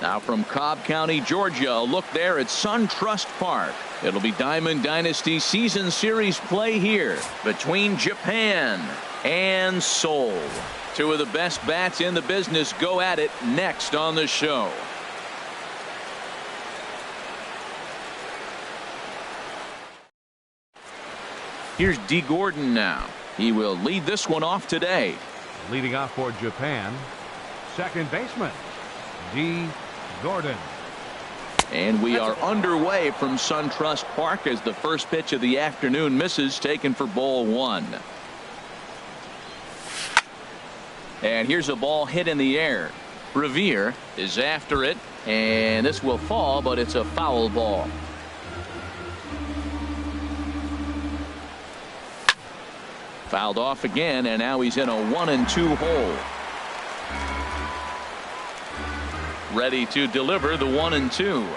Now from Cobb County, Georgia, a look there at SunTrust Park. It'll be Diamond Dynasty Season Series play here between Japan and Seoul. Two of the best bats in the business go at it next on the show. Here's D. Gordon now. He will lead this one off today. Leading off for Japan, second baseman, D. Gordon. And we are underway from SunTrust Park as the first pitch of the afternoon misses, taken for ball one. And here's a ball hit in the air. Revere is after it, and this will fall, but it's a foul ball. Fouled off again, and now he's in a 1-2 hole. Ready to deliver the 1-2.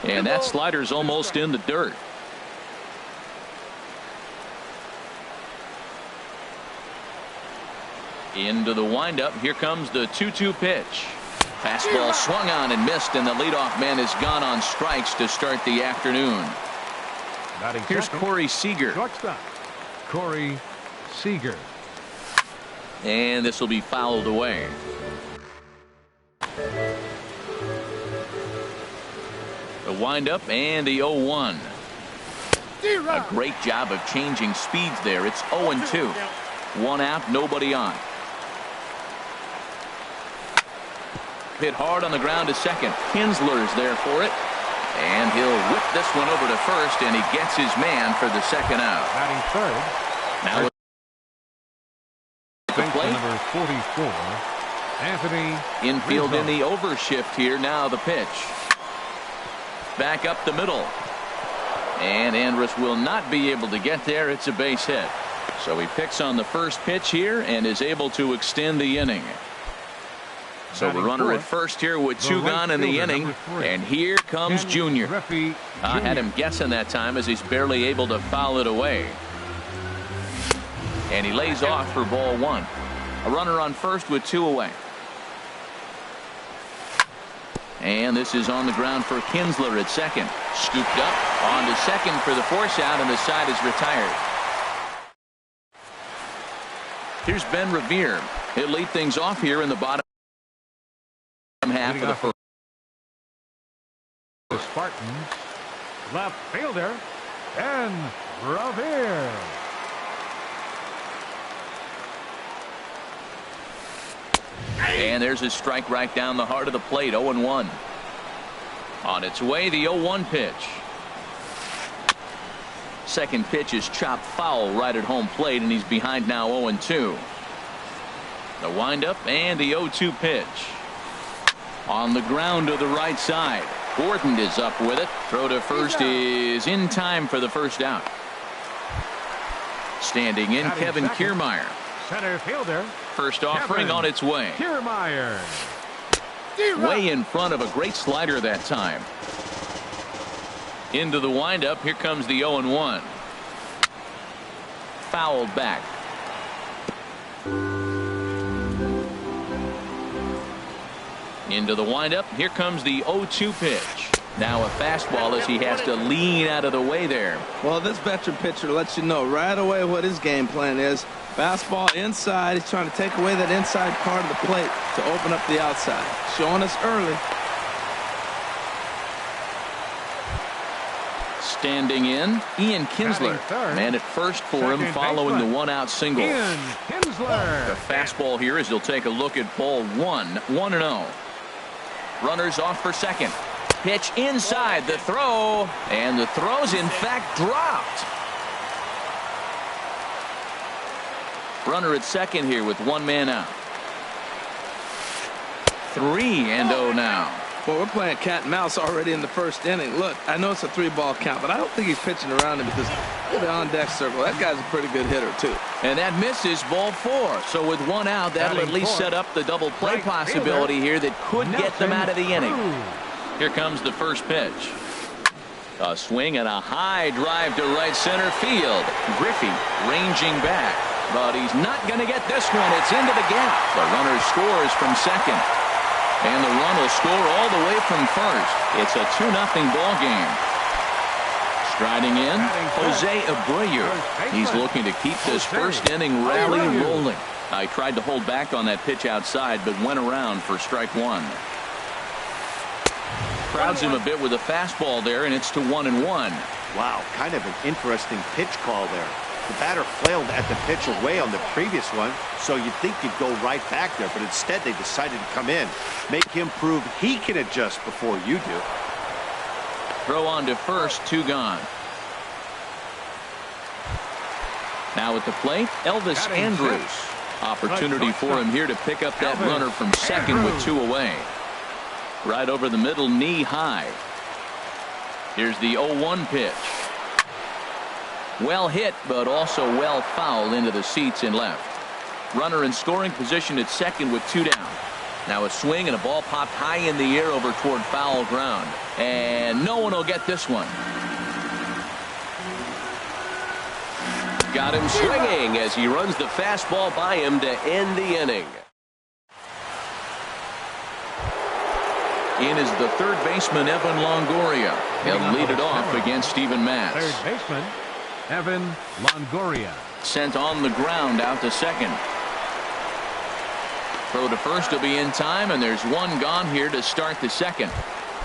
And that slider's almost in the dirt. Into the windup. Here comes the 2-2 pitch. Fastball swung on and missed, and the leadoff man is gone on strikes to start the afternoon. Here's Corey Seager. Shortstop, Corey Seager. And this will be fouled away. The windup and the 0-1. A great job of changing speeds there. It's 0-2. One out, nobody on. Hit hard on the ground to second. Kinsler's there for it. And he'll whip this one over to first, and he gets his man for the second out. Batting third. Now the plate. Number 44, Anthony. Infield Rizzo. in the overshift here. Now the pitch. Back up the middle. And Andrus will not be able to get there. It's a base hit. So he picks on the first pitch here and is able to extend the inning. So the runner at first here with two gone in the inning. And here comes Junior. I had him guessing that time as he's barely able to foul it away. And he lays off for ball one. A runner on first with two away. And this is on the ground for Kinsler at second. Scooped up on to second for the force out, and the side is retired. Here's Ben Revere. He'll lead things off here in the bottom half of the first. The Spartans, left fielder, Ben Revere. And there's a strike right down the heart of the plate. 0-1. On its way, the 0-1 pitch. Second pitch is chopped foul right at home plate, and he's behind now 0-2. The windup and the 0-2 pitch. On the ground to the right side. Gordon is up with it. Throw to first is in time for the first out. Standing in, Kevin Kiermaier. Center fielder. First offering on its way. Kiermaier. Way in front of a great slider that time. Into the windup. Here comes the 0-1. Fouled back. Into the windup. Here comes the 0-2 pitch. Now a fastball as he has to lean out of the way there. Well, this veteran pitcher lets you know right away what his game plan is. Fastball inside. He's trying to take away that inside part of the plate to open up the outside. Showing us early. Standing in, Ian Kinsler. Man at first for him following the one-out single. Ian Kinsler. The fastball here as he'll take a look at ball one. 1-0. Runners off for second. Pitch inside, the throw, and the throw's in fact dropped. Runner at second here with one man out. 3-0 now. Well, we're playing cat and mouse already in the first inning. Look, I know it's a 3-ball count, but I don't think he's pitching around him because look at the on-deck circle. That guy's a pretty good hitter, too. And that misses ball four. So with one out, that'll at least set up the double play possibility here that could get them out of the inning. Here comes the first pitch. A swing and a high drive to right center field. Griffey ranging back, but he's not going to get this one. It's into the gap. The runner scores from second. And the run will score all the way from first. It's a 2-0 ball game. Striding in, Jose Abreu. He's looking to keep this first inning rally rolling. I tried to hold back on that pitch outside, but went around for strike one. Crowds him a bit with a fastball there, and it's to 1-1. Wow, kind of an interesting pitch call there. The batter flailed at the pitch away on the previous one, so you'd think he'd go right back there, but instead they decided to come in, make him prove he can adjust before you do. Throw on to first, 2 gone. Now at the plate, Elvis Andrus. Opportunity for him here to pick up that runner from second with 2 away. Right over the middle, knee high. Here's the 0-1 pitch. Well hit, but also well fouled into the seats in left. Runner in scoring position at second with 2 down. Now a swing and a ball popped high in the air over toward foul ground. And no one will get this one. Got him swinging as he runs the fastball by him to end the inning. In is the third baseman, Evan Longoria. He'll lead it off against Steven Matz. Third baseman, Evan Longoria. Sent on the ground out to second. Throw to first will be in time, and there's 1 gone here to start the second.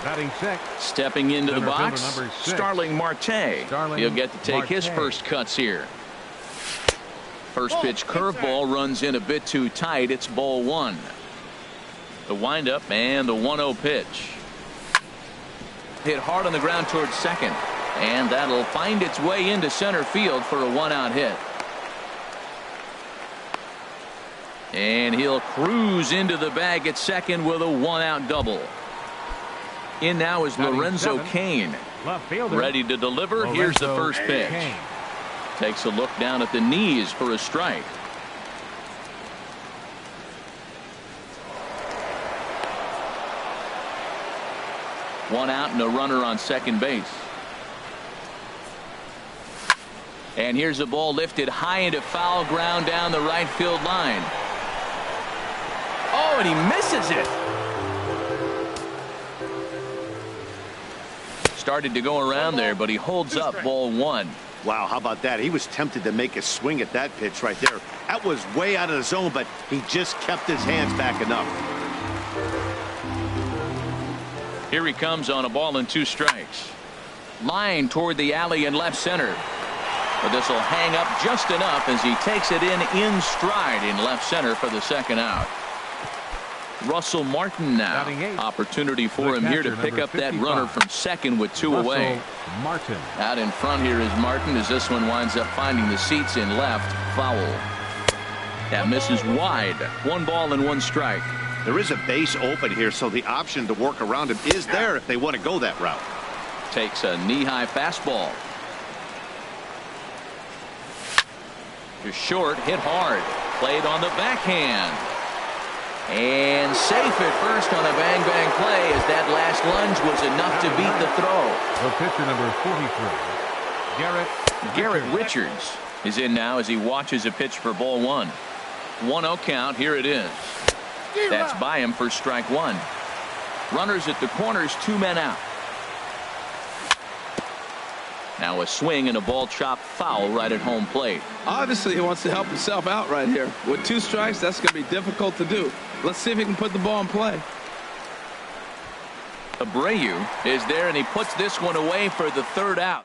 Batting sixth. Stepping into the Center fielder box, number 6. Starling Marte. He'll get to take his first cuts here. First pitch curveball runs in a bit too tight. It's ball 1. The windup and the 1-0 pitch. Hit hard on the ground towards second. And that'll find its way into center field for a 1-out hit. And he'll cruise into the bag at second with a 1-out double. In now is Lorenzo Cain. Ready to deliver. Here's the first pitch. Takes a look down at the knees for a strike. One out and a runner on second base. And here's a ball lifted high into foul ground down the right field line. Oh, and he misses it. Started to go around there, but he holds up ball 1. Wow, how about that? He was tempted to make a swing at that pitch right there. That was way out of the zone, but he just kept his hands back enough. Here he comes on a ball and 2 strikes. Line toward the alley in left center. But this will hang up just enough as he takes it in stride in left center for the second out. Russell Martin now. Opportunity for him here to pick up that runner from second with 2 away. Martin. Out in front here is Martin as this one winds up finding the seats in left. Foul. That misses wide. 1 ball and 1 strike. There is a base open here, so the option to work around him is there if they want to go that route. Takes a knee-high fastball. To short, hit hard. Played on the backhand. And safe at first on a bang-bang play as that last lunge was enough to beat the throw. The pitcher number 43, Garrett Richards is in now as he watches a pitch for ball 1. 1-0 count. Here it is. That's by him for strike 1. Runners at the corners, 2 men out. Now a swing and a ball chopped foul right at home plate. Obviously, he wants to help himself out right here. With 2 strikes, that's going to be difficult to do. Let's see if he can put the ball in play. Abreu is there, and he puts this one away for the 3rd out.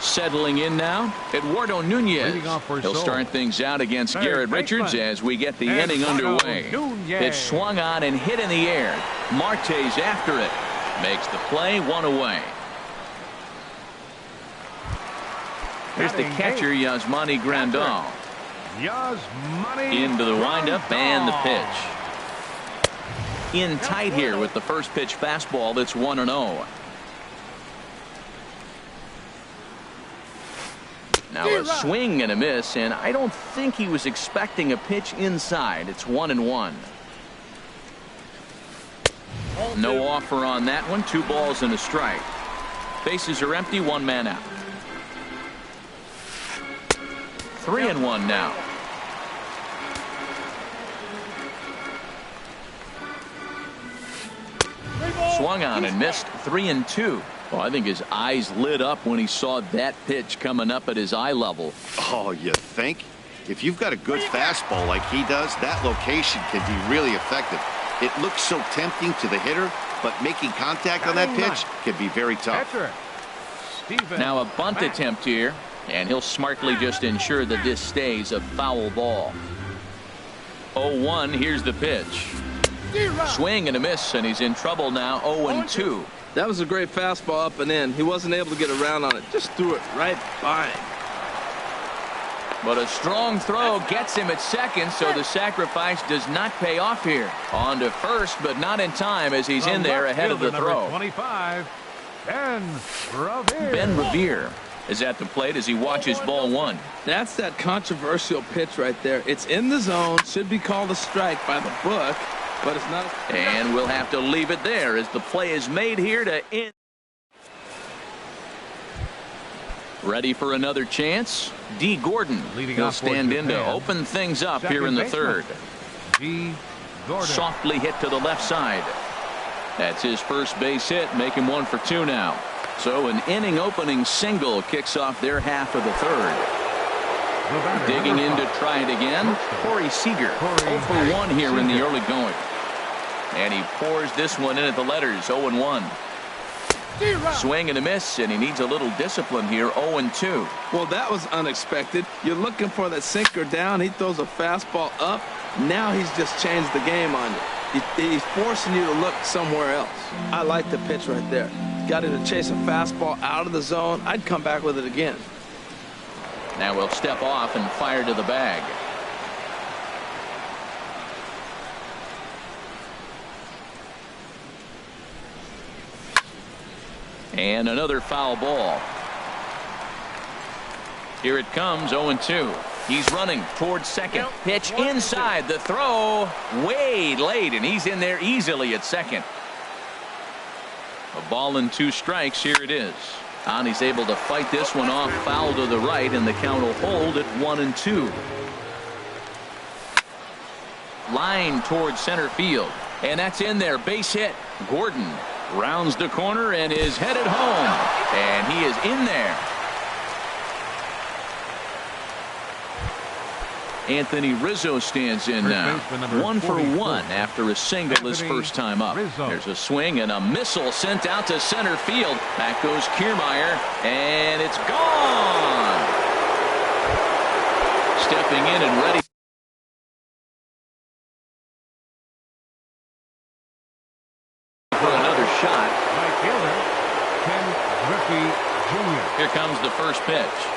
Settling in now, Eduardo Nunez. He'll start things out against Garrett Richards as we get the inning underway. It's swung on and hit in the air. Marte's after it. Makes the play, 1 away. Here's the catcher, Yasmani Grandal. Into the windup and the pitch. In tight here with the first pitch fastball. That's 1-0. Now a swing and a miss, and I don't think he was expecting a pitch inside. It's 1-1. No offer on that one. 2 balls and a strike. Bases are empty. 1 man out. 3-1 now. swung on and missed 3-2. Well, I think his eyes lit up when he saw that pitch coming up at his eye level. Oh, you think? If you've got a good fastball like he does, that location can be really effective. It looks so tempting to the hitter, but making contact on that pitch can be very tough. Now a bunt attempt here, and he'll smartly just ensure that this stays a foul ball. 0-1, here's the pitch. Swing and a miss, and he's in trouble now. 0-2. That was a great fastball up and in. He wasn't able to get around on it. Just threw it right by him. But a strong throw gets him at second, so the sacrifice does not pay off here. On to first, but not in time as he's in there ahead of the throw. 25, Ben Revere. Ben Revere is at the plate as he watches ball one. That's that controversial pitch right there. It's in the zone, should be called a strike by the book, but it's not. And we'll have to leave it there as the play is made here to end. Ready for another chance? D. Gordon will stand in to open things up here in the third. D. Gordon. Softly hit to the left side. That's his first base hit, making 1 for 2 now. So an inning opening single kicks off their half of the third. Digging in to try it again, Corey Seager. 0 for 1 here in the early going. And he pours this one in at the letters. 0-1. Swing and a miss, and he needs a little discipline here. 0-2. Well, that was unexpected. You're looking for that sinker down. He throws a fastball up. Now he's just changed the game on you. He's forcing you to look somewhere else. I like the pitch right there. Got him to chase a fastball out of the zone. I'd come back with it again. Now we'll step off and fire to the bag. And another foul ball. Here it comes. 0-2. He's running towards second. Pitch inside. The throw way late, and he's in there easily at second. A ball and 2 strikes. Here it is. And he's able to fight this one off. Foul to the right, and the count will hold at 1-2. Line towards center field, and that's in there. Base hit. Gordon rounds the corner and is headed home, and he is in there. Anthony Rizzo stands in now. 1 for 1 after a single his first time up. There's a swing and a missile sent out to center field. Back goes Kiermaier, and it's gone. Stepping in and ready for another shot. Right fielder, Ken Griffey Jr. Here comes the first pitch.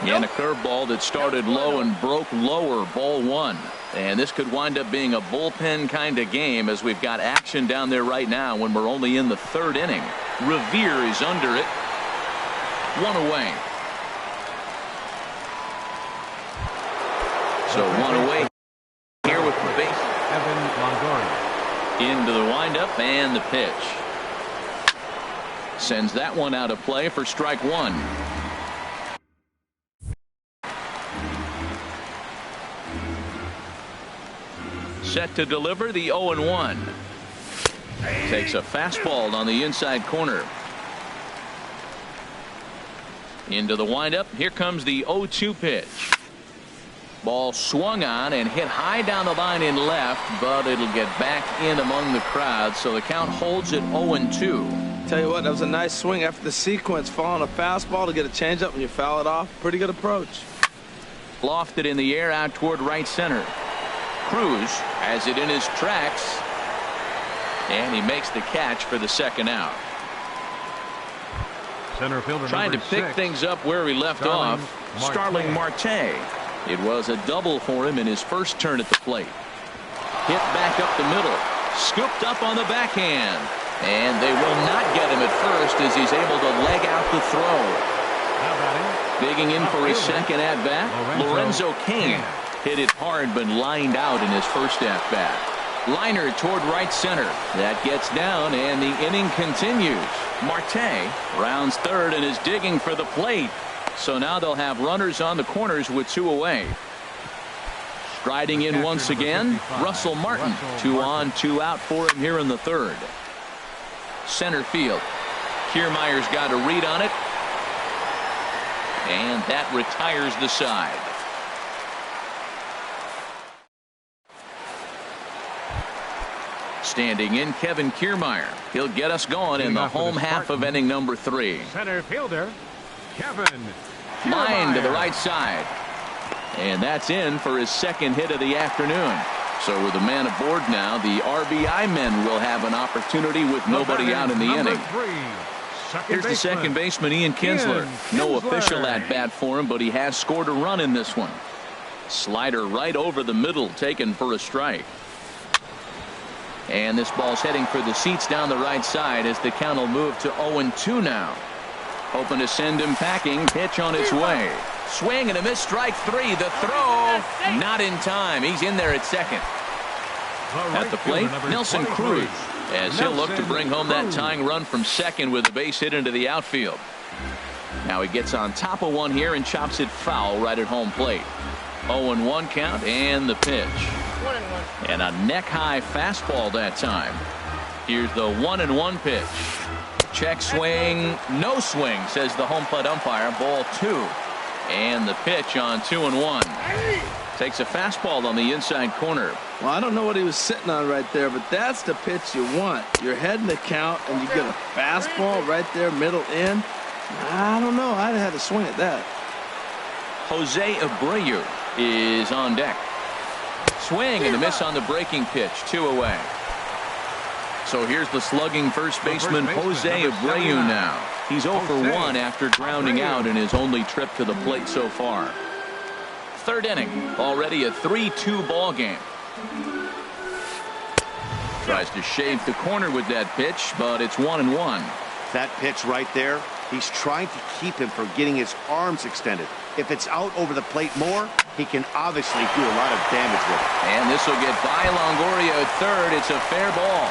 And a curveball that started low and broke lower. Ball 1. And this could wind up being a bullpen kind of game as we've got action down there right now when we're only in the 3rd inning. Revere is under it. 1 away. So 1 away here with the base. Evan Longoria. Into the windup and the pitch. Sends that one out of play for strike 1. Set to deliver the 0-1. Takes a fastball on the inside corner. Into the windup. Here comes the 0-2 pitch. Ball swung on and hit high down the line in left, but it'll get back in among the crowd, so the count holds at 0-2. Tell you what, that was a nice swing after the sequence, following a fastball to get a changeup and you foul it off. Pretty good approach. Lofted in the air out toward right center. Cruz has it in his tracks, and he makes the catch for the second out. Center fielder trying to pick 6. things up where he left off. Starling Marte. It was a double for him in his first turn at the plate. Hit back up the middle. Scooped up on the backhand. And they will not get him at first as he's able to leg out the throw. Digging in for his second at-bat, Lorenzo Cain. Hit it hard but lined out in his first at-bat. Liner toward right center. That gets down and the inning continues. Marte rounds third and is digging for the plate. So now they'll have runners on the corners with 2 away. Striding in once again, Russell Martin. 2 on, 2 out for him here in the third. Center field. Kiermaier's got a read on it. And that retires the side. Standing in, Kevin Kiermaier. He'll get us going in the home half of inning number 3. Center fielder, Kevin Line to the right side. And that's in for his second hit of the afternoon. So with a man aboard now, the RBI men will have an opportunity with nobody out in the inning. Here's the second baseman, Ian Kinsler. No official at bat for him, but he has scored a run in this one. Slider right over the middle, taken for a strike. And this ball's heading for the seats down the right side as the count will move to 0-2 now. Hoping to send him packing. Pitch on its way. Swing and a miss. Strike 3. The throw not in time. He's in there at second. At the plate, Nelson Cruz, as he'll look to bring home that tying run from second with a base hit into the outfield. Now he gets on top of one here and chops it foul right at home plate. 0-1 count and the pitch. And a neck-high fastball that time. Here's the 1-1 pitch. Check swing, no swing, says the home plate umpire. Ball 2. And the pitch on 2-1. Takes a fastball on the inside corner. Well, I don't know what he was sitting on right there, but that's the pitch you want. You're heading the count, and you get a fastball right there, middle in. I don't know. I'd have had to swing at that. Jose Abreu is on deck. Swing and a miss on the breaking pitch. 2 away. So here's the slugging first baseman, Jose Abreu now. He's 0 for 1 after grounding out in his only trip to the plate so far. Third inning, already a 3-2 ball game. Tries to shave the corner with that pitch, but it's 1-1. That pitch right there, he's trying to keep him from getting his arms extended. If it's out over the plate more, he can obviously do a lot of damage with it. And this will get by Longoria at third. It's a fair ball.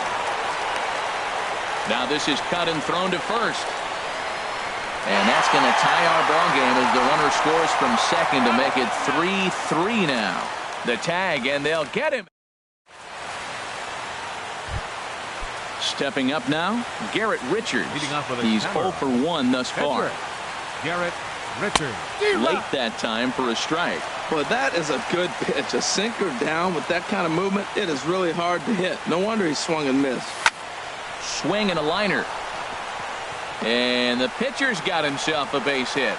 Now this is cut and thrown to first. And that's going to tie our ball game as the runner scores from second to make it 3-3 now. The tag, and they'll get him. Stepping up now, Garrett Richards. He's 0 for 1 thus far. Garrett Richards. Late that time for a strike. Well, that is a good pitch. A sinker down with that kind of movement, it is really hard to hit. No wonder he swung and missed. Swing and a liner. And the pitcher's got himself a base hit.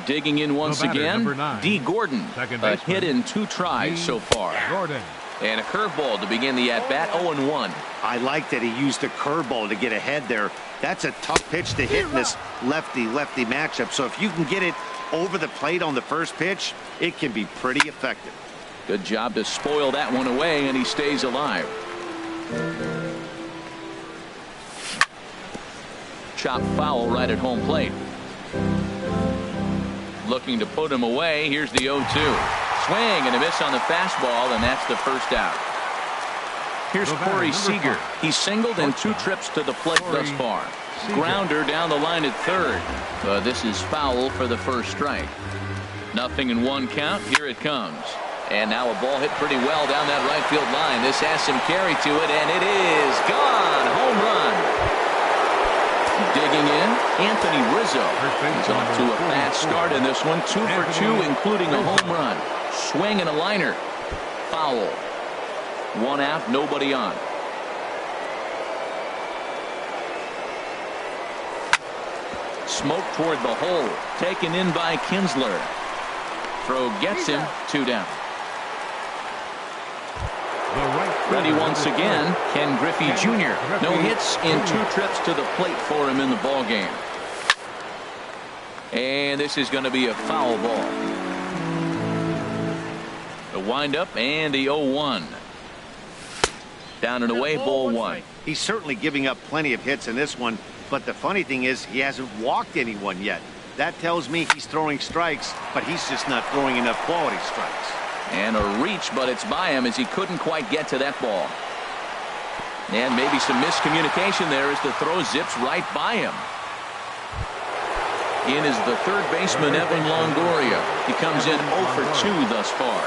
Digging in once again, D. Gordon. A hit in 2 tries so far. And a curveball to begin the at-bat. 0-1. I like that he used a curveball to get ahead there. That's a tough pitch to hit in this lefty-lefty matchup. So if you can get it over the plate on the first pitch, it can be pretty effective. Good job to spoil that one away, and he stays alive. Chop foul right at home plate. Looking to put him away. Here's the 0-2. Swing and a miss on the fastball, and that's the first out. Here's Corey Seager. He's singled in 2 trips to the plate thus far. Grounder down the line at third. This is foul for the first strike. 0-1 count. Here it comes. And now a ball hit pretty well down that right field line. This has some carry to it, and it is gone. Home run. Digging in, Anthony Rizzo. He's off to a fast start in this one. 2 for 2, including a home run. Swing and a liner. Foul. 1 out, nobody on. Smoke toward the hole. Taken in by Kinsler. Throw gets him. 2 down. Ready once again, Ken Griffey Jr. No hits in 2 trips to the plate for him in the ball game. And this is going to be a foul ball. The windup and the 0-1. Down and away, ball 1. He's certainly giving up plenty of hits in this one, but the funny thing is he hasn't walked anyone yet. That tells me he's throwing strikes, but he's just not throwing enough quality strikes. And a reach, but it's by him as he couldn't quite get to that ball. And maybe some miscommunication there as the throw zips right by him. In is the third baseman, Evan Longoria. He comes in 0 for 2 thus far.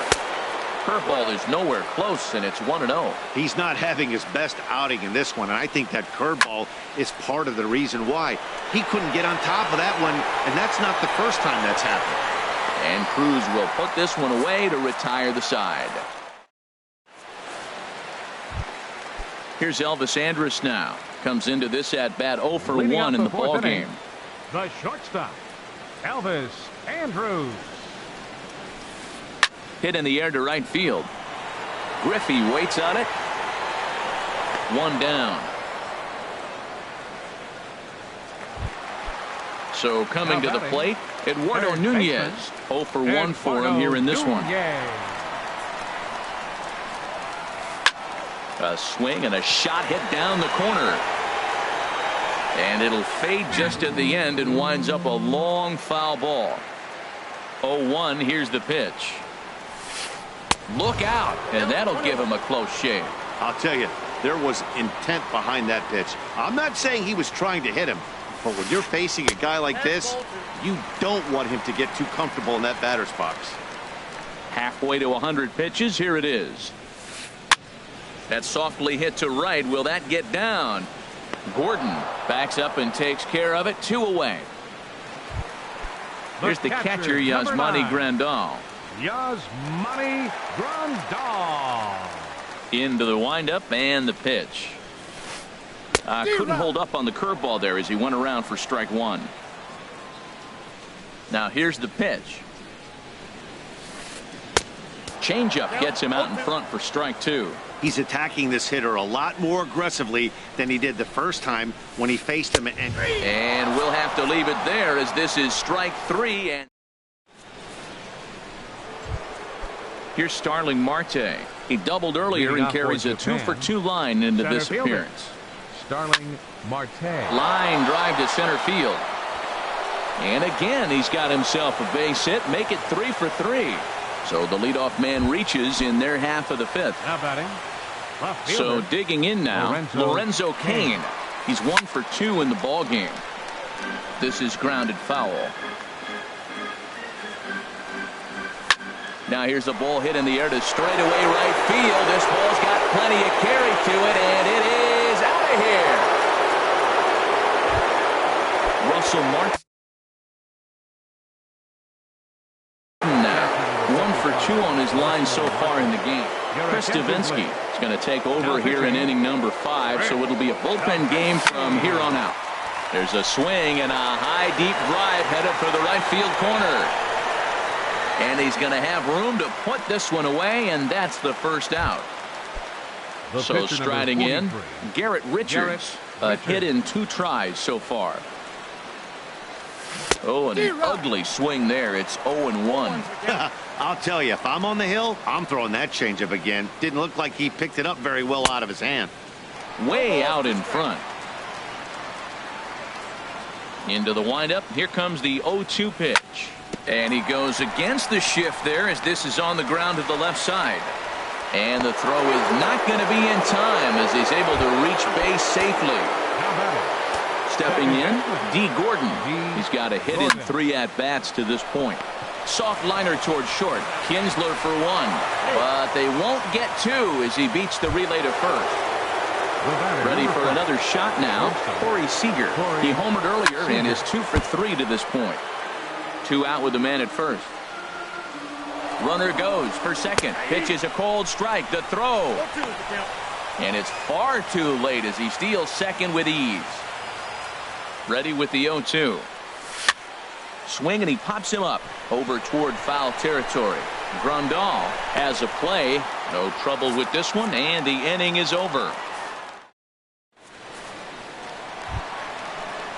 Curveball is nowhere close, and it's 1-0. He's not having his best outing in this one, and I think that curveball is part of the reason why. He couldn't get on top of that one, and that's not the first time that's happened. And Cruz will put this one away to retire the side. Here's Elvis Andrus now. Comes into this at-bat 0 for 1 in the ball game. The shortstop, Elvis Andrus. Hit in the air to right field. Griffey waits on it. 1 down. So coming to the plate, Eduardo Nunez. 0 for 1 for him here in this one. A swing and a shot hit down the corner. And it'll fade just at the end and winds up a long foul ball. 0-1, here's the pitch. Look out, and that'll give him a close shave. I'll tell you, there was intent behind that pitch. I'm not saying he was trying to hit him, but when you're facing a guy like this, you don't want him to get too comfortable in that batter's box. Halfway to 100 pitches, here it is. That softly hit to right. Will that get down? Gordon backs up and takes care of it. 2 away. Here's the catcher, Yasmani Grandal. Yasmani Grandal. Into the windup and the pitch. Couldn't hold up on the curveball there as he went around for strike 1. Now here's the pitch. Changeup gets him out in front for strike 2. He's attacking this hitter a lot more aggressively than he did the first time when he faced him. And we'll have to leave it there as this is strike 3. And here's Starling Marte. He doubled earlier and carries a 2 for 2 line into this appearance. Starling Marte. Line drive to center field. And again, he's got himself a base hit. Make it 3 for 3. So the leadoff man reaches in their half of the 5th. Now batting. So digging in now, Lorenzo Cain. He's 1 for 2 in the ball game. This is grounded foul. Now here's a ball hit in the air to straightaway right field. This ball's got plenty of carry to it, and it is out of here. Russell Martin now 1 for 2 on his line so far in the game. Chris Davinsky is going to take over here in inning number 5, so it'll be a bullpen game from here on out. There's a swing and a high deep drive headed for the right field corner. And he's going to have room to put this one away, and that's the first out. So striding in, Garrett Richards. A hit in 2 tries so far. Oh, and an ugly swing there. It's 0-1. I'll tell you, if I'm on the hill, I'm throwing that changeup again. Didn't look like he picked it up very well out of his hand. Way out in front. Into the windup. Here comes the 0-2 pitch. And he goes against the shift there as this is on the ground to the left side. And the throw is not going to be in time as he's able to reach base safely. Stepping in, D. Gordon. He's got a hit in 3 at-bats to this point. Soft liner towards short. Kinsler for 1. But they won't get 2 as he beats the relay to first. Ready for another shot now. Corey Seager. He homered earlier and is 2 for 3 to this point. 2 out with the man at first. Runner goes for second. Pitch is a cold strike. The throw. And it's far too late as he steals second with ease. Ready with the 0-2. Swing and he pops him up over toward foul territory. Grandal has a play. No trouble with this one, and the inning is over.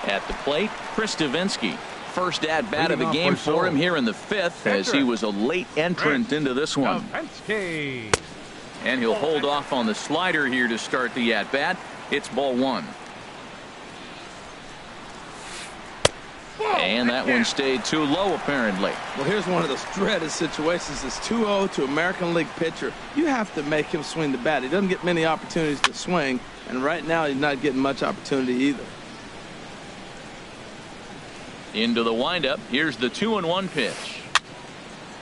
At the plate, Chris Davinsky. First at bat of the game for him here in the 5th as he was a late entrant into this one. And he'll hold off on the slider here to start the at bat. It's ball 1. And that one stayed too low apparently. Well, here's one of those dreaded situations. It's 2-0 to American League pitcher. You have to make him swing the bat. He doesn't get many opportunities to swing, and right now he's not getting much opportunity either. Into the windup. Here's the 2-1 pitch.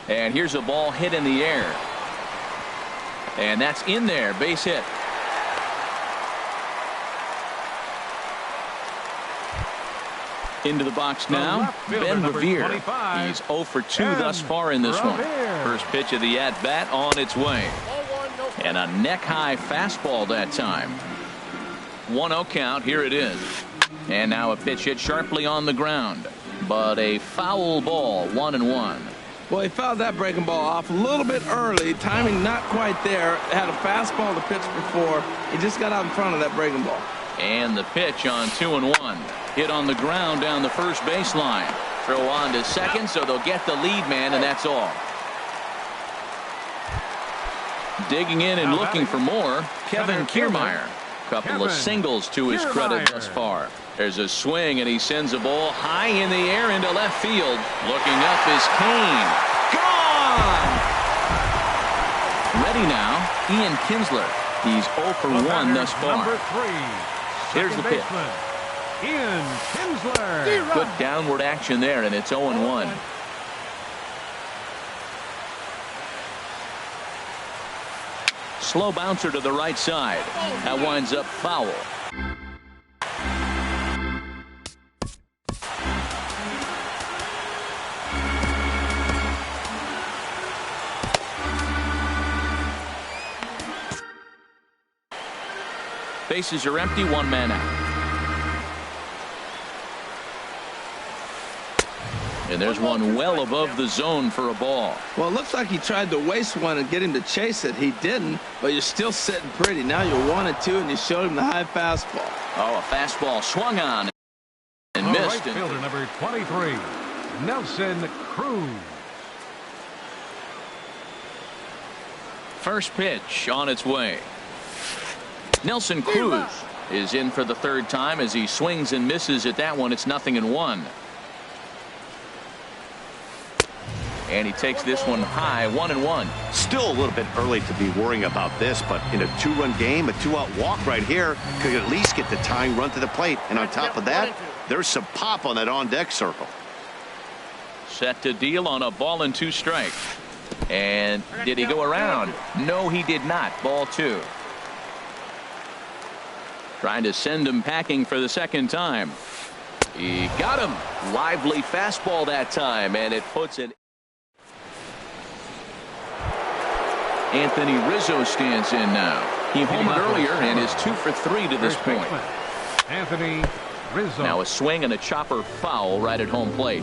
And here's a ball hit in the air. And that's in there. Base hit. Into the box now. Ben Revere. He's 0 for 2 thus far in this one. First pitch of the at-bat on its way. And a neck-high fastball that time. 1-0 count. Here it is. And now a pitch hit sharply on the ground. But a foul ball. 1-1. Well, he fouled that breaking ball off a little bit early. Timing not quite there. Had a fastball to pitch before. He just got out in front of that breaking ball. And the pitch on 2-1. Hit on the ground down the first baseline. Throw on to second, so they'll get the lead man, and that's all. Digging in and looking for more, Kevin Kiermaier. Couple of singles to his credit thus far. There's a swing, and he sends a ball high in the air into left field. Looking up is Kane. Gone! Ready now, Ian Kinsler. He's 0 for 1 thus far. Here's the pitch. Ian Kinsler. Good downward action there, and it's 0-1. Slow bouncer to the right side. That winds up foul. Bases are empty, 1 man out. And there's one well above the zone for a ball. Well, it looks like he tried to waste one and get him to chase it. He didn't, but you're still sitting pretty. Now you're 1-2, and you showed him the high fastball. Oh, a fastball swung on and missed. Right fielder number 23, Nelson Cruz. First pitch on its way. Nelson Cruz is in for the 3rd time as he swings and misses at that one. It's 0-1. And he takes this one high, 1-1. Still a little bit early to be worrying about this, but in a 2-run game, a 2-out walk right here could at least get the tying run to the plate. And on top of that, there's some pop on that on-deck circle. Set to deal on a 2-ball strike. And did he go around? No, he did not. Ball 2. Trying to send him packing for the 2nd time. He got him. Lively fastball that time, and it puts it. Anthony Rizzo stands in now. He homered earlier and is 2 for 3 to this point. Anthony Rizzo. Now a swing and a chopper foul right at home plate.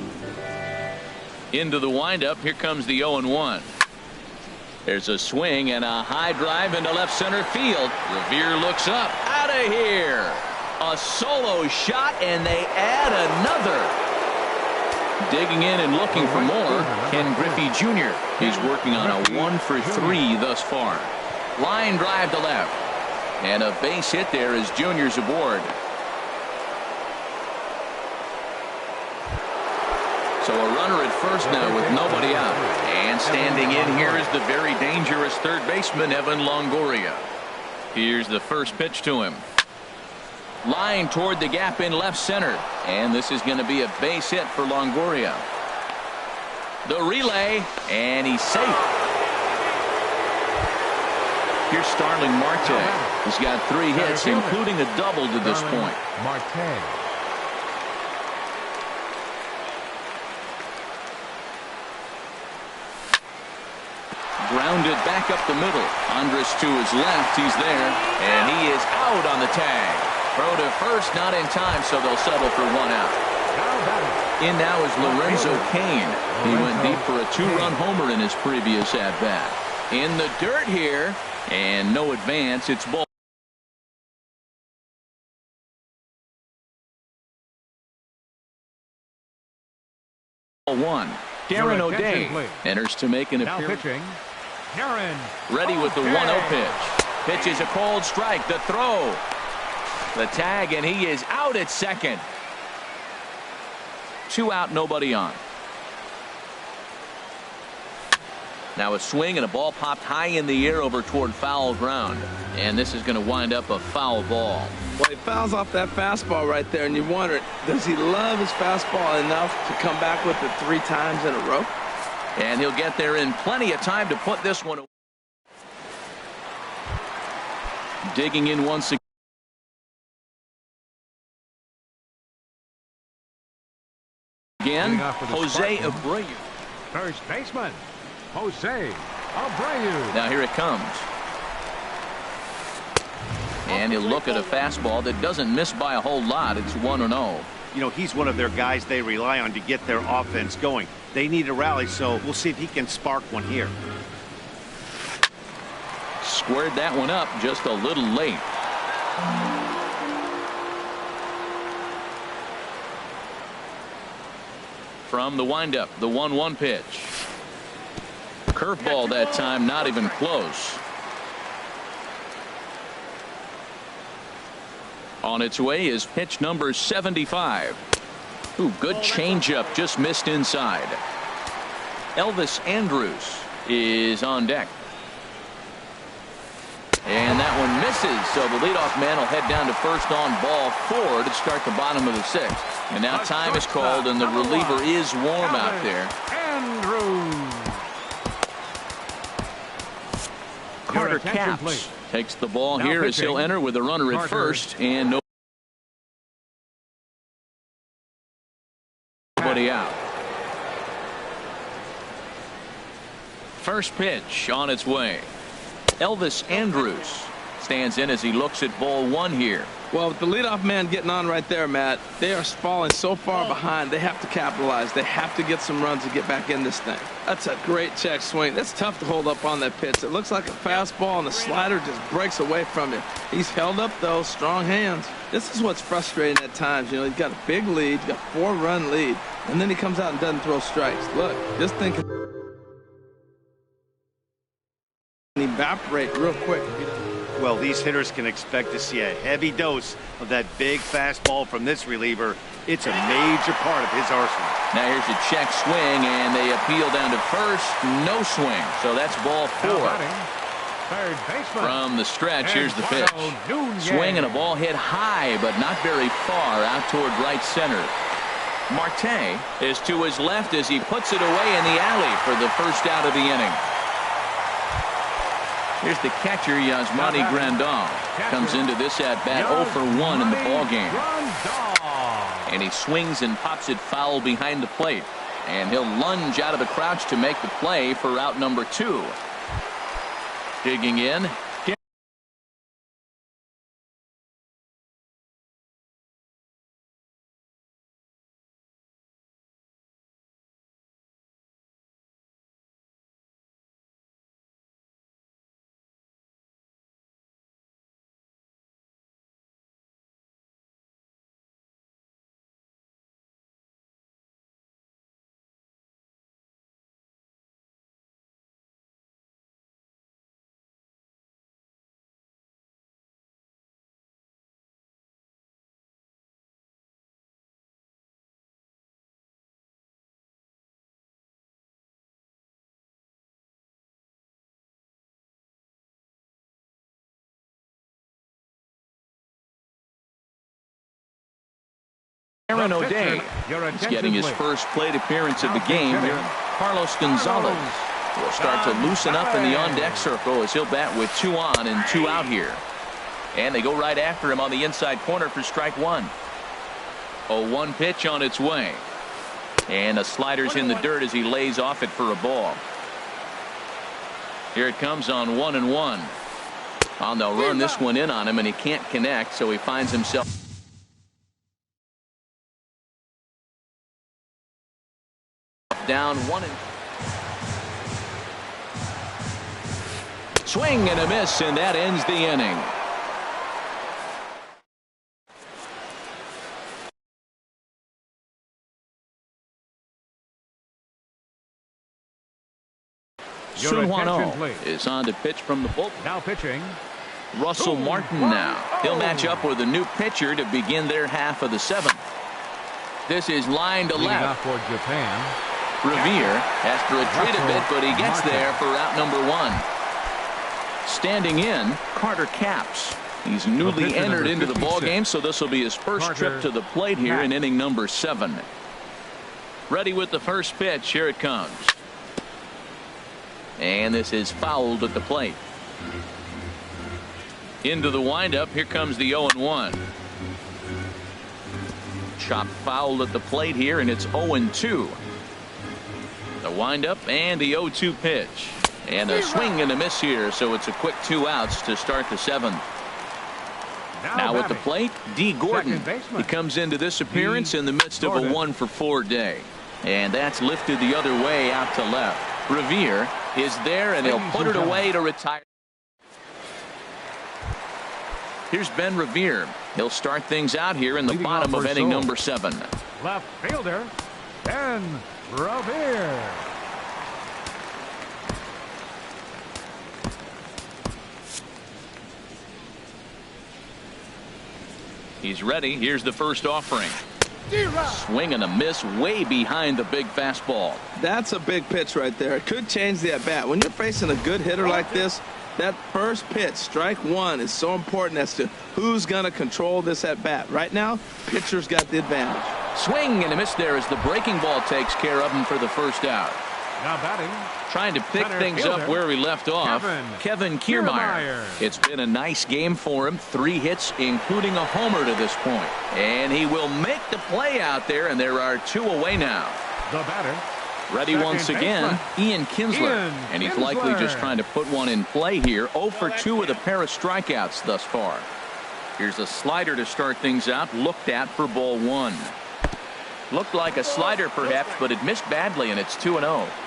Into the windup. Here comes the 0-1. There's a swing and a high drive into left center field. Revere looks up. Out of here. A solo shot, and they add another. Digging in and looking for more, Ken Griffey Jr. He's working on a 1 for 3 thus far. Line drive to left. And a base hit there as Junior's aboard. So a runner at first now with nobody out. And standing in here is the very dangerous 3rd baseman, Evan Longoria. Here's the first pitch to him. Line toward the gap in left center. And this is going to be a base hit for Longoria. The relay, and he's safe. Here's Starling Marte. He's got 3 hits, including a double to this point. Marte. Grounded back up the middle. Andres to his left. He's there. And he is out on the tag. Throw to first, not in time, so they'll settle for 1 out. In now is Lorenzo Cain. He went deep for a 2-run homer in his previous at-bat. In the dirt here, and no advance. It's ball. One. Darren O'Day enters to make an appearance. Ready with the 1-0 pitch. Pitch is a cold strike. The throw. The tag, and he is out at second. 2 out, nobody on. Now a swing and a ball popped high in the air over toward foul ground. And this is going to wind up a foul ball. Well, he fouls off that fastball right there, and you wonder, does he love his fastball enough to come back with it 3 times in a row? And he'll get there in plenty of time to put this one away. Digging in once again, Jose Abreu. First baseman, Jose Abreu. Now here it comes. And he'll look at a fastball that doesn't miss by a whole lot. It's 1-0. You know, he's one of their guys they rely on to get their offense going. They need a rally, so we'll see if he can spark one here. Squared that one up just a little late. From the windup, the 1-1 pitch. Curveball that time, not even close. On its way is pitch number 75. Ooh, good changeup, just missed inside. Elvis Andrus is on deck. And that one misses, so the leadoff man will head down to first on ball 4 to start the bottom of the 6th. And now time is called, and the reliever is warm out there. Carter Capps takes the ball here as he'll enter with a runner at first and nobody out. First pitch on its way. Elvis Andrus stands in as he looks at ball 1 here. Well, with the leadoff man getting on right there, Matt, they are falling so far behind, they have to capitalize. They have to get some runs to get back in this thing. That's a great check swing. That's tough to hold up on that pitch. It looks like a fastball, and the slider just breaks away from him. He's held up, though, strong hands. This is what's frustrating at times. You know, he's got a big lead, he's got a 4-run lead, and then he comes out and doesn't throw strikes. Look, just think. Evaporate real quick. Well, these hitters can expect to see a heavy dose of that big fastball from this reliever. It's a major part of his arsenal. Now here's a check swing, and they appeal down to first. No swing, so that's ball 4. Third baseman. From the stretch, here's the pitch. Swing and a ball hit high, but not very far out toward right center. Marte is to his left as he puts it away in the alley for the first out of the inning. Here's the catcher, Yasmani Grandal. Comes into this at-bat 0 for 1 in the ballgame. And he swings and pops it foul behind the plate. And he'll lunge out of the crouch to make the play for out number 2. Digging in. Aaron O'Day is getting his first plate appearance of the game here. Carlos Gonzalez will start to loosen up in the on-deck circle as he'll bat with 2 on and 2 out here. And they go right after him on the inside corner for strike 1. A 1 pitch on its way. And the slider's in the dirt as he lays off it for a ball. Here it comes on 1-1. And they'll run this one in on him, and he can't connect, so he finds himself down 1. Swing and a miss, and that ends the inning. Sun Hwan-Oh is on to pitch from the bullpen. Now pitching. Russell Martin now. He'll match up with a new pitcher to begin their half of the 7th. This is line to left. For Japan. Revere has to retreat a bit, but he gets there for out number 1. Standing in, Carter Capps. He's newly entered into the ballgame, so this will be his first trip to the plate here in inning number 7. Ready with the first pitch. Here it comes. And this is fouled at the plate. Into the windup. Here comes the 0-1. Chop foul at the plate here, and it's 0-2. The windup and the 0-2 pitch. And a swing and a miss here, so it's a quick 2 outs to start the 7th. Now at the plate, D. Gordon. He comes into this appearance in the midst of a 1-for-4 day. And that's lifted the other way out to left. Revere is there, and he'll put it away to retire. Here's Ben Revere. He'll start things out here in the bottom of inning number 7. Left fielder, Ben Revere. He's ready. Here's the first offering. Swing and a miss way behind the big fastball. That's a big pitch right there. It could change the at-bat. When you're facing a good hitter like this, that first pitch, strike 1, is so important as to who's going to control this at-bat. Right now, pitcher's got the advantage. Swing and a miss there as the breaking ball takes care of him for the first out. Now batting. Trying to pick things up where we left off. Kevin Kiermaier. It's been a nice game for him. 3 hits, including a homer to this point. And he will make the play out there, and there are 2 away now. The batter. Ready once again, Ian Kinsler. And he's likely just trying to put one in play here. 0 for 2 with a pair of strikeouts thus far. Here's a slider to start things out. Looked at for ball 1. Looked like a slider perhaps, but it missed badly, and it's 2-0.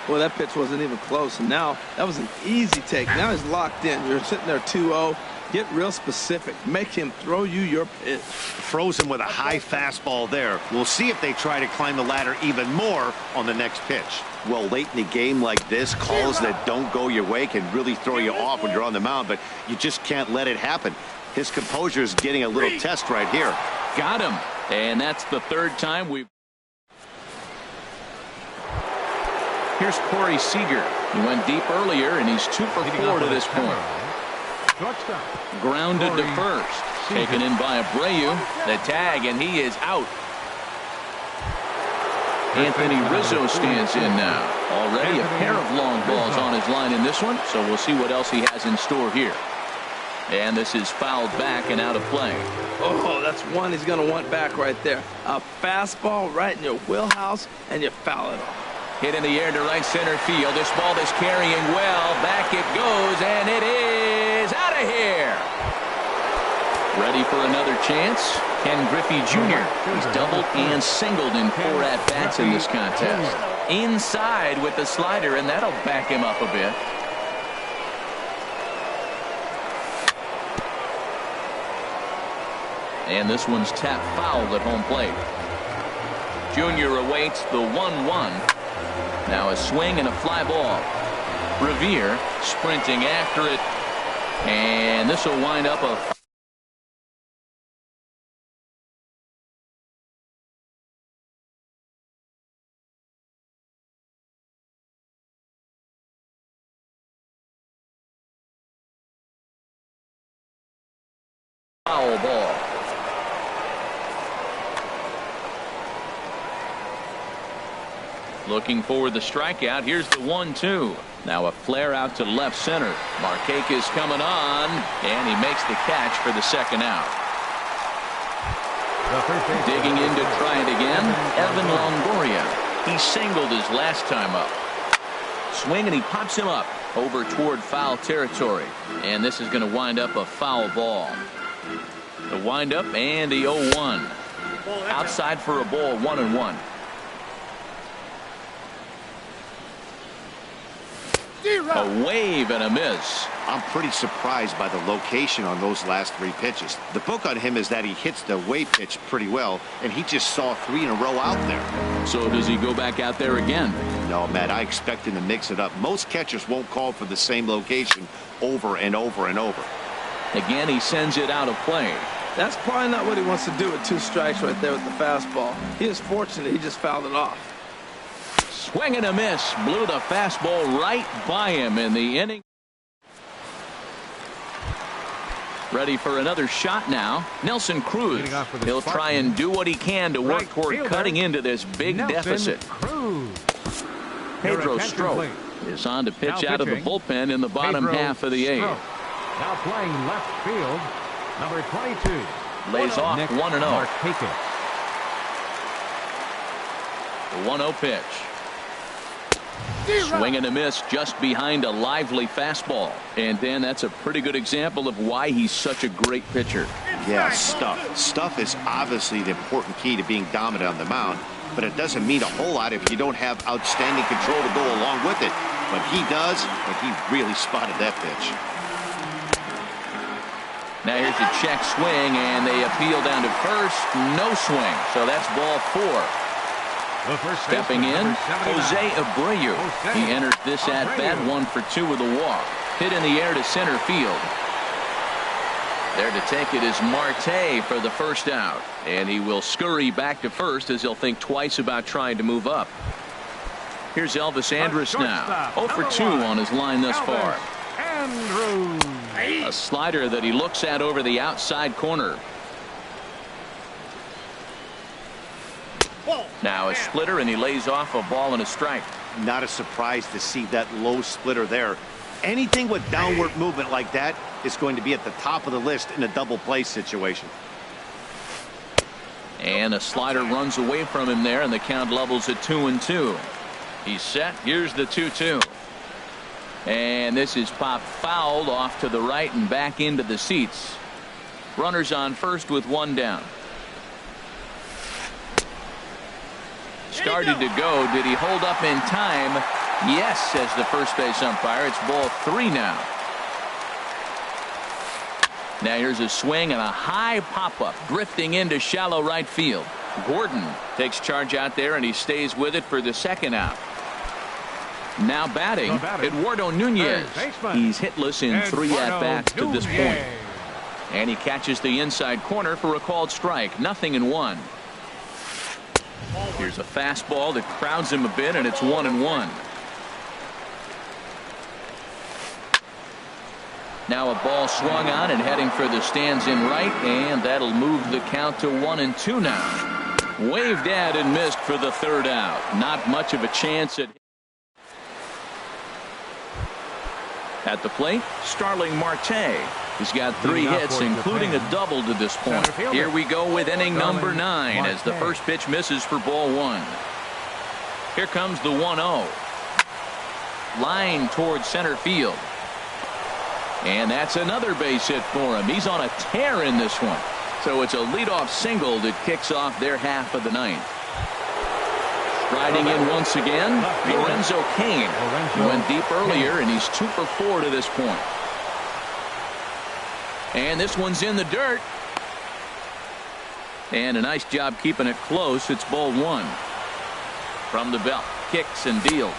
Well, that pitch wasn't even close, and now that was an easy take. Now he's locked in. You're sitting there 2-0. Get real specific. Make him throw you your pitch. Throws him with a high fastball there. We'll see if they try to climb the ladder even more on the next pitch. Well, late in a game like this, calls that don't go your way can really throw you off when you're on the mound, but you just can't let it happen. His composure is getting a little test right here. Got him. And that's the 3rd time we've... Here's Corey Seager. He went deep earlier, and he's 2 for 4 to this point. Grounded to first. Taken in by Abreu. The tag, and he is out. Anthony Rizzo stands in now. Already a pair of long balls on his line in this one, so we'll see what else he has in store here. And this is fouled back and out of play. Oh, that's one he's going to want back right there. A fastball right in your wheelhouse, and you foul it off. Hit in the air to right center field. This ball is carrying well. Back it goes, and it is out of here. Ready for another chance? Ken Griffey Jr. He's doubled and singled in 4 at-bats in this contest. Inside with the slider, and that'll back him up a bit. And this one's tapped foul at home plate. Jr. awaits the 1-1. Now a swing and a fly ball. Revere sprinting after it. And this will wind up a foul ball. Looking for the strikeout. Here's the 1-2. Now a flare out to left center. Markakis coming on, and he makes the catch for the 2nd out. Digging in to try it again, Evan Longoria. He singled his last time up. Swing, and he pops him up over toward foul territory. And this is going to wind up a foul ball. The windup and the 0-1. Outside for a ball, 1-1. A wave and a miss. I'm pretty surprised by the location on those last 3 pitches. The book on him is that he hits the wave pitch pretty well, and he just saw 3 in a row out there. So does he go back out there again? No, Matt, I expect him to mix it up. Most catchers won't call for the same location over and over and over. Again, he sends it out of play. That's probably not what he wants to do with 2 strikes right there with the fastball. He is fortunate he just fouled it off. Swing and a miss. Blew the fastball right by him in the inning. Ready for another shot now. Nelson Cruz. He'll try and do what he can to work toward cutting into this big deficit. Pedro Strop is on to pitch out of the bullpen in the bottom half of the eighth. Now playing left field, number 22. Lays off 1-0. The 1-0 pitch. Swing and a miss just behind a lively fastball. And Dan, that's a pretty good example of why he's such a great pitcher. Yeah, stuff. Stuff is obviously the important key to being dominant on the mound, but it doesn't mean a whole lot if you don't have outstanding control to go along with it. But he does, and he really spotted that pitch. Now here's a check swing, and they appeal down to first. No swing, so that's ball 4. Stepping in, Jose Abreu. He enters this at-bat 1 for 2 with a walk. Hit in the air to center field. There to take it is Marte for the first out. And he will scurry back to first as he'll think twice about trying to move up. Here's Elvis Andrus now. 0 for 2 on his line thus far. A slider that he looks at over the outside corner. Now a splitter, and he lays off a ball and a strike. Not a surprise to see that low splitter there. Anything with downward movement like that is going to be at the top of the list in a double play situation. And a slider runs away from him there, and the count levels at 2-2. He's set. Here's the 2-2. And this is popped fouled off to the right and back into the seats. Runners on first with 1 down. Started to go. Did he hold up in time? Yes, says the first base umpire. It's ball 3 now. Now here's a swing and a high pop-up drifting into shallow right field. Gordon takes charge out there, and he stays with it for the second out. Now batting, Eduardo Nunez. He's hitless in 3 at-bats to this point. And he catches the inside corner for a called strike. 0-1. Here's a fastball that crowds him a bit, and it's 1-1. Now a ball swung on and heading for the stands in right, and that'll move the count to 1-2 now. Waved at and missed for the third out. Not much of a chance at the plate. Starling Marte. He's got 3 hits, including a double to this point. Here we go with inning number 9 as the first pitch misses for ball 1. Here comes the 1-0. Line towards center field. And that's another base hit for him. He's on a tear in this one. So it's a leadoff single that kicks off their half of the ninth. Striding in once again, Lorenzo Cain. He went deep earlier, and he's 2 for 4 to this point. And this one's in the dirt. And a nice job keeping it close. It's ball 1. From the belt, kicks and deals.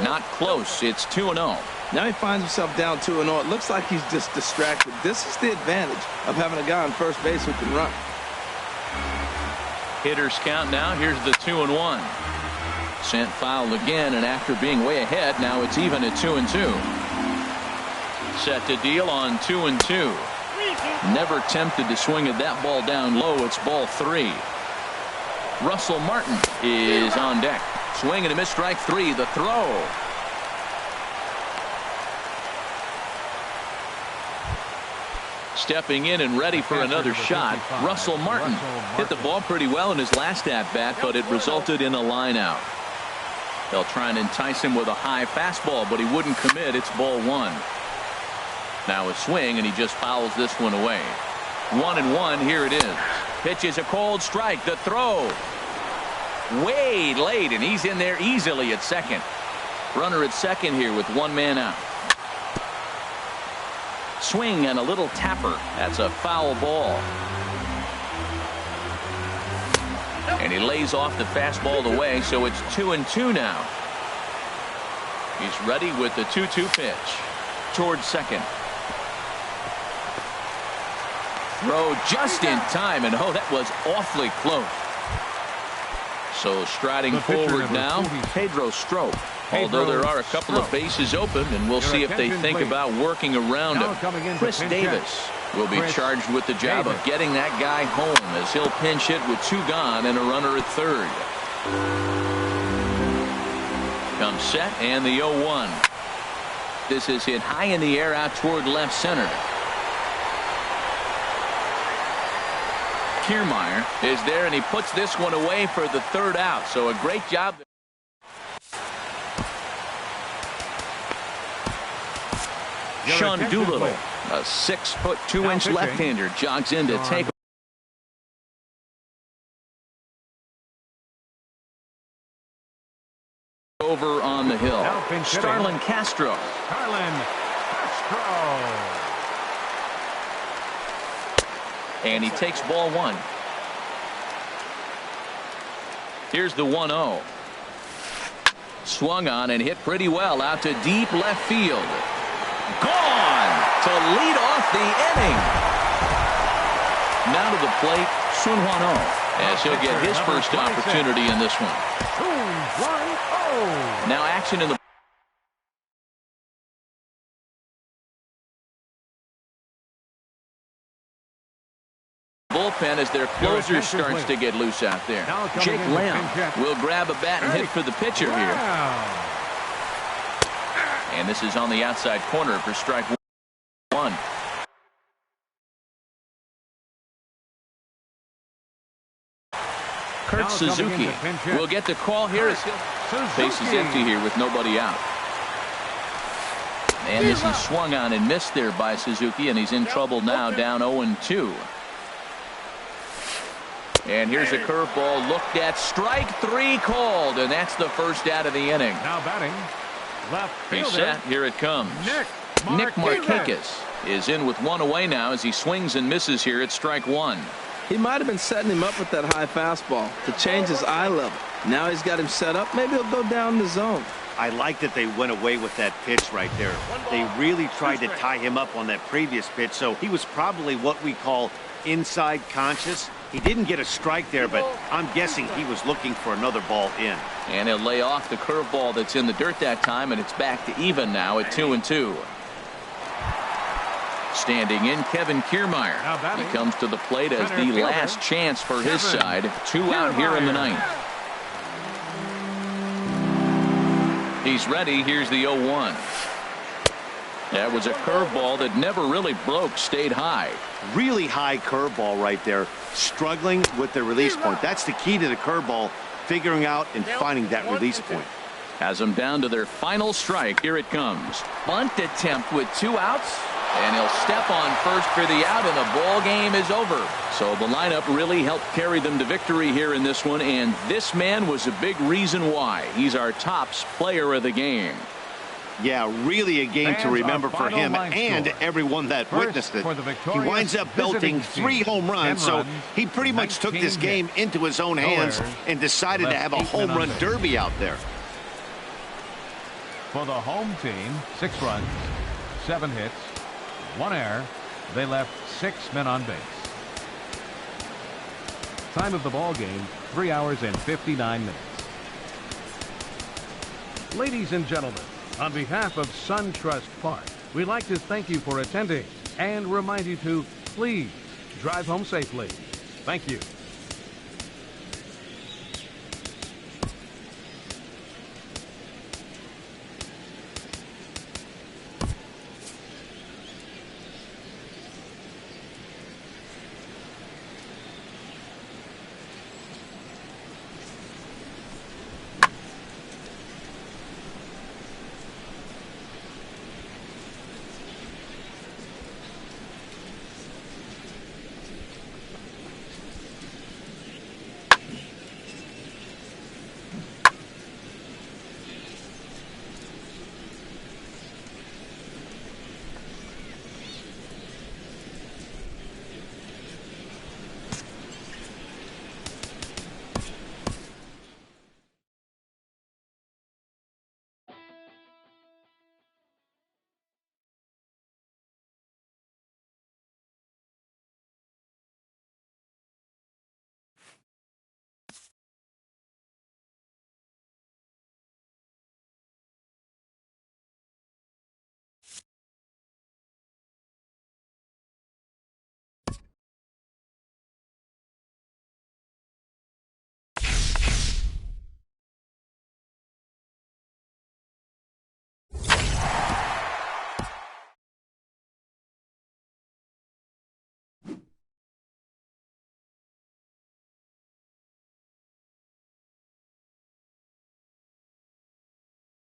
Not close. It's 2-0. Now he finds himself down 2-0. It looks like he's just distracted. This is the advantage of having a guy on first base who can run. Hitters count now. Here's the 2-1. Sent foul again, and after being way ahead, now it's even at 2-2. Set to deal on 2-2. Never tempted to swing at that ball down low. It's ball 3. Russell Martin is on deck. Swing and a miss, strike 3. The throw. Stepping in and ready for another shot. Russell Martin hit the ball pretty well in his last at-bat, but it resulted in a line out. They'll try and entice him with a high fastball, but he wouldn't commit. It's ball 1. Now a swing, and he just fouls this one away. 1-1. Here it is. Pitch is a cold strike. The throw. Way late, and he's in there easily at second. Runner at second here with 1 man out. Swing and a little tapper. That's a foul ball. And he lays off the fastball away, so it's 2-2 now. He's ready with the 2-2 pitch. Towards second. Throw just in time, and oh, that was awfully close. So striding The pitcher, forward number now, 46. Pedro Strop. Although there are a couple of bases open, and we'll see if they think about working around Now him. coming in to Chris pinch Davis will be Chris charged with the job of Davis. getting that guy home as he'll pinch hit with 2 gone and a runner at third. Comes set and the 0-1. This is hit high in the air out toward left center. Kiermaier is there, and he puts this one away for the 3rd out. So a great job. Sean Doolittle, a 6'2" left-hander, jogs in to take over on the hill. Starlin Castro. And he takes ball 1. Here's the 1-0. Swung on and hit pretty well out to deep left field. Gone to lead off the inning. Now to the plate, Sun-Hwan Oh, as he'll get his first opportunity in this one. Now action in the bullpen as their closer starts to get loose out there. Jake Lamb will grab a bat and hit for the pitcher here. And this is on the outside corner for strike 1. Kurt Suzuki will get the call here as base is empty here with nobody out. And this is swung on and missed there by Suzuki, and he's in trouble now, down 0-2. And here's a curveball looked at, strike 3 called, and that's the first out of the inning. Now batting, left fielder. He's set. Here it comes. Nick Markakis is in with 1 away now as he swings and misses here at strike 1. He might have been setting him up with that high fastball to change his eye level. Now he's got him set up. Maybe he'll go down the zone. I like that they went away with that pitch right there. They really tried to tie him up on that previous pitch, so he was probably what we call inside conscious. He didn't get a strike there, but I'm guessing he was looking for another ball in. And he'll lay off the curveball that's in the dirt that time, and it's back to even now at 2-2. Standing in, Kevin Kiermaier. He comes to the plate as the last chance for his side. 2 out here in the 9th. He's ready. Here's the 0-1. That was a curveball that never really broke, stayed high. Really high curveball right there. Struggling with the release point. That's the key to the curveball, figuring out and finding that release point. Has them down to their final strike. Here it comes. Bunt attempt with 2 outs. And he'll step on first for the out, and the ball game is over. So the lineup really helped carry them to victory here in this one, and this man was a big reason why. He's our tops player of the game. Yeah, really a game to remember for him and everyone that witnessed it. He winds up belting 3 home runs, so he pretty much took this game into his own hands and decided to have a home run derby out there. For the home team, 6 runs, 7 hits, 1 error. They left 6 men on base. Time of the ball game, 3 hours and 59 minutes. Ladies and gentlemen, on behalf of SunTrust Park, we'd like to thank you for attending and remind you to please drive home safely. Thank you.